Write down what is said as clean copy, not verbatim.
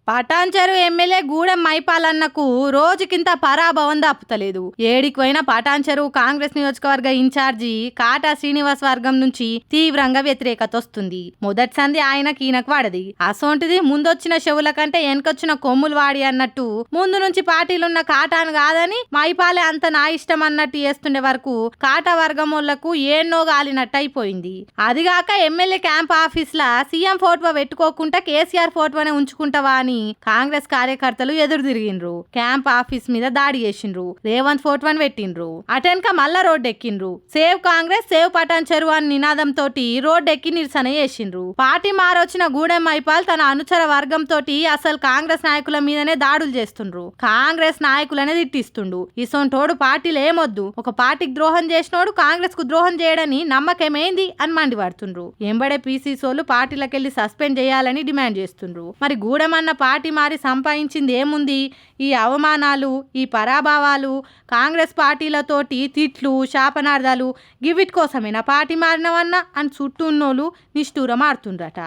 Patancheru MLA Gudem మైపాలన్నకు రోజుకింత పరాభవం తప్పుతలేదు. ఏడికి పోయిన పటాన్చెరు కాంగ్రెస్ నియోజకవర్గ ఇన్ఛార్జి కాటా శ్రీనివాస్ వర్గం నుంచి తీవ్రంగా వ్యతిరేకత వస్తుంది. మొదటి సంధి ఆయనకి ఈయనకు వాడది. అసోంటిది ముందొచ్చిన చెవుల కంటే వెనకొచ్చిన కొమ్ములు వాడి అన్నట్టు ముందు నుంచి పార్టీలున్న కాటాను కాదని మైపాలే అంత నా ఇష్టం అన్నట్టు చేస్తుండే వరకు కాటా వర్గం వాళ్లకు ఏన్నో గాలినట్టు అయిపోయింది. అదిగాక ఎమ్మెల్యే క్యాంప్ ఆఫీస్ లా సీఎం ఫోటో పెట్టుకోకుండా కేసీఆర్ ఫోటోనే ఉంచుకుంటావా అని కాంగ్రెస్ కార్యకర్తలు ఎదురు తిరిగిండ్రు. క్యాంప్ ఆఫీస్ మీద దాడి చేసిండ్రు. రేవంత్ ఫోటోని పెట్టిండ్రు. అటెన్క మళ్ళా రోడ్డు ఎక్కిండ్రు. సేవ్ కాంగ్రెస్ సేవ్ పటాన్చెరు అని నినాదం తోటి రోడ్డు ఎక్కి నిరసన చేసిండ్రు. పార్టీ మారొచ్చిన గూడెం మైపాల్ తన అనుచర వర్గం తోటి అసలు కాంగ్రెస్ నాయకుల మీదనే దాడులు చేస్తుండ్రు. కాంగ్రెస్ నాయకులనే తిట్టిస్తుండు. ఇసొంటోడు పార్టీలు ఏమొద్దు, ఒక పార్టీకి ద్రోహం చేసినోడు కాంగ్రెస్ కు ద్రోహం చేయడని నమ్మకమేంది అని మండిపడుతుండ్రు. ఎంబడే పీసీసోలు పార్టీలకెళ్లి సస్పెండ్ చేయాలని డిమాండ్ చేస్తుండ్రు. మరి గూడెం అన్న పార్టీ మారి సంపాదించింది ఏముంది? ఈ అవమానాలు, ఈ పరాభవాలు, కాంగ్రెస్ పార్టీలతోటి తిట్లు, శాపనార్థాలు గివిట్ కోసమేనా పార్టీ మారినవన్నా అని చుట్టూ ఉన్నోళ్ళు నిష్ఠూరం ఆడుతుండ్రట.